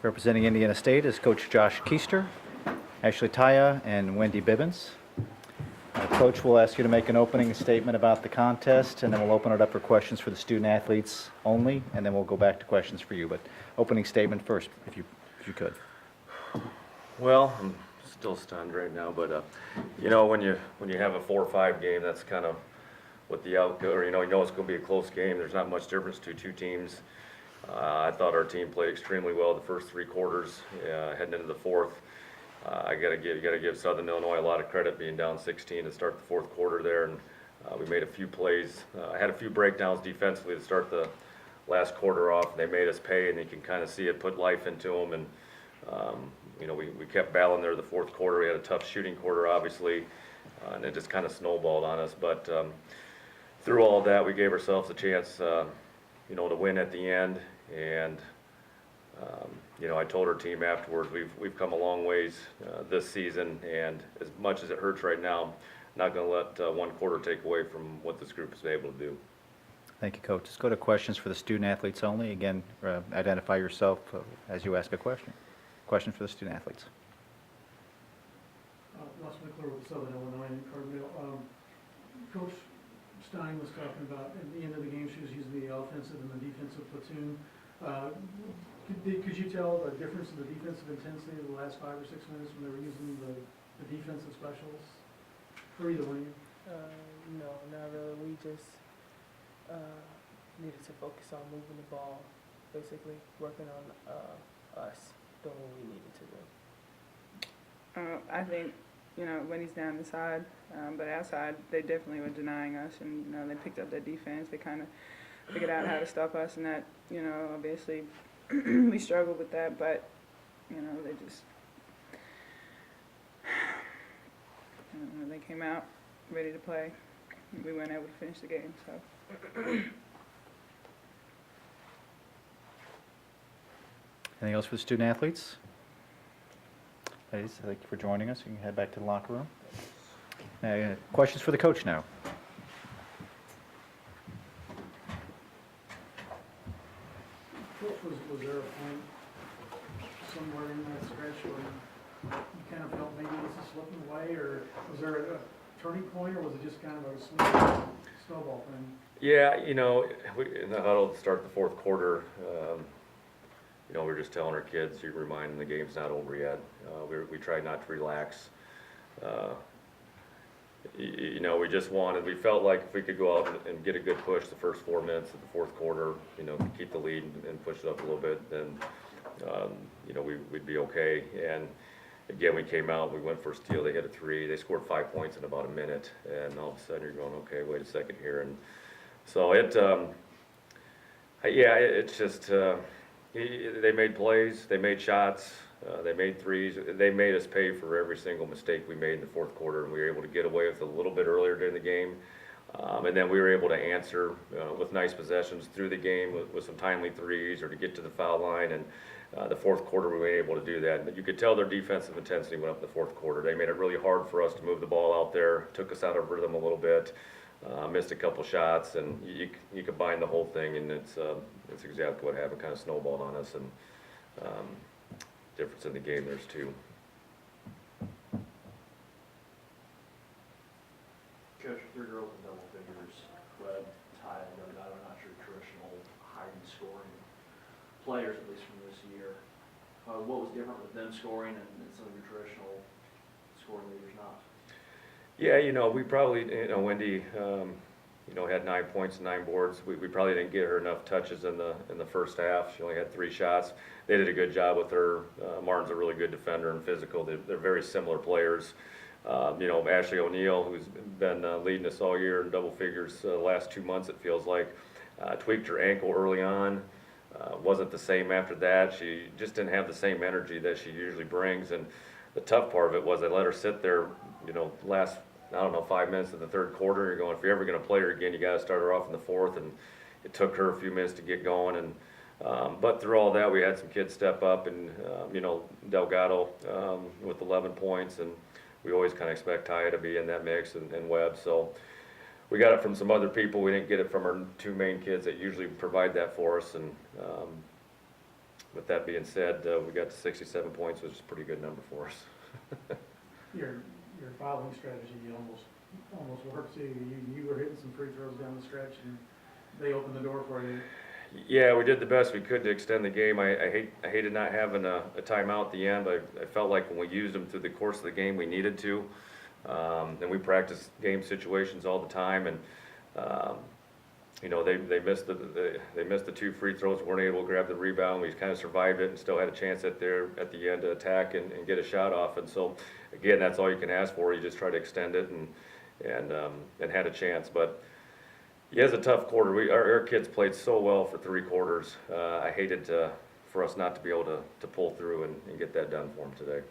Representing Indiana State is Coach Josh Keister, actually Taia and Wendi Bibbins. Coach will ask you to make an opening statement about the contest, and then we'll open it up for questions for the student athletes only, and then we'll go back to questions for you. But opening statement first, if you could. Well, I'm still stunned right now, but you know, when you have a 4-5 game, that's kind of what the outcome, or you know it's going to be a close game. There's not much difference to two teams. I thought our team played extremely well the first 3 quarters, heading into the fourth. You got to give Southern Illinois a lot of credit, being down 16 to start the fourth quarter there, and we made a few plays. I had a few breakdowns defensively to start the last quarter off. They made us pay, and you can kind of see it put life into them. And you know, we kept battling there the fourth quarter. We had a tough shooting quarter, obviously, and it just kind of snowballed on us. But through all of that, we gave ourselves a chance, you know, to win at the end. And you know, I told our team afterwards, we've come a long ways this season, and as much as it hurts right now, I'm not going to let one quarter take away from what this group has been able to do. Thank you, Coach. Let's go to questions for the student athletes only. Again, identify yourself as you ask a question. Questions for the student athletes. Ross McClure with Southern Illinois and Carbondale. Coach Stein was talking about at the end of the game she was using the offensive and the defensive platoon. Could you tell the difference in the defensive intensity of the last 5 or 6 minutes when they were using the defensive specials for either one of you? No, not really. We just needed to focus on moving the ball, basically working on us doing what we needed to do. I think, you know, when he's down inside, but outside they definitely were denying us, and you know they picked up their defense. They kind of figured out how to stop us, and that, you know, obviously we struggled with that, but you know they just, you know, they came out ready to play. We weren't able to finish the game, so. Anything else for the student athletes? Ladies, thank you for joining us. You can head back to the locker room. Questions for the coach now. Coach, was there a point somewhere in that stretch where you kind of felt maybe this is slipping away, or was there a turning point, or was it just kind of a snowball thing? Yeah, you know, in the huddle to start the fourth quarter, you know, we were just telling our kids, you remind them the game's not over yet. We tried not to relax. You know, we felt like if we could go out and get a good push the first 4 minutes of the fourth quarter, you know, keep the lead and push it up a little bit, then, you know, we'd be okay. And again, we came out, we went for a steal, they hit a 3, they scored 5 points in about a minute, and all of a sudden you're going, okay, wait a second here. And so yeah, it's just, they made plays, they made shots, they made threes. They made us pay for every single mistake we made in the fourth quarter, and we were able to get away with it a little bit earlier during the game. And then we were able to answer with nice possessions through the game with some timely threes or to get to the foul line. And the fourth quarter we were able to do that. But you could tell their defensive intensity went up in the fourth quarter. They made it really hard for us to move the ball out there, took us out of rhythm a little bit, missed a couple shots, and you combine the whole thing, and it's exactly what happened, kind of snowballed on us. And difference in the game, there's 2. Coach, with your girls in double figures, Webb, Taia, and Wendi are not your traditional high-scoring players, at least from this year. What was different with them scoring and some of your traditional scoring leaders not? Yeah, you know, we probably, you know, Wendi, you know, had 9 points and 9 boards. We probably didn't get her enough touches in the first half. She only had 3 shots. They did a good job with her. Martin's a really good defender and physical. They're very similar players. You know, Ashley O'Neill, who's been leading us all year in double figures the last 2 months, it feels like, tweaked her ankle early on. Wasn't the same after that. She just didn't have the same energy that she usually brings. And the tough part of it was I let her sit there, you know, last, I don't know, 5 minutes of the third quarter. You're going, if you're ever going to play her again, you got to start her off in the fourth. And it took her a few minutes to get going. And but through all that, we had some kids step up, and you know, Delgado with 11 points, and we always kind of expect Taia to be in that mix, and Webb. So we got it from some other people. We didn't get it from our 2 main kids that usually provide that for us. And with that being said, we got to 67 points, which is a pretty good number for us. Your fouling strategy almost worked too. You were hitting some free throws down the stretch, and they opened the door for you. Yeah, we did the best we could to extend the game. I hated not having a timeout at the end, but I felt like when we used them through the course of the game, we needed to. And we practice game situations all the time, and you know, they missed the 2 free throws, weren't able to grab the rebound. We kind of survived it and still had a chance at the end to attack and get a shot off. And so again, that's all you can ask for. You just try to extend it and had a chance. But yeah, it's a tough quarter. Our kids played so well for 3 quarters. I hated for us not to be able to pull through and get that done for them today.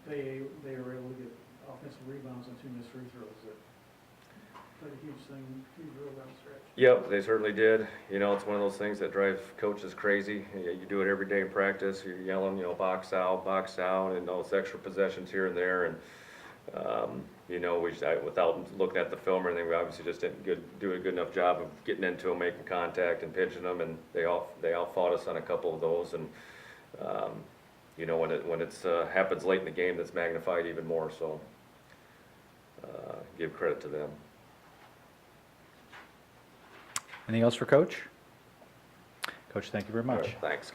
They were able to get offensive rebounds on 2 missed free throws. That played a huge role down the stretch. Yep, they certainly did. You know, it's one of those things that drive coaches crazy. You do it every day in practice. You're yelling, you know, box out, and those extra possessions here and there. And you know, without looking at the film or anything, we obviously just didn't do a good enough job of getting into them, making contact, and pitching them. And they all fought us on a couple of those. And you know, when it's happens late in the game, that's magnified even more. So give credit to them. Anything else for Coach? Coach, thank you very much. Thanks.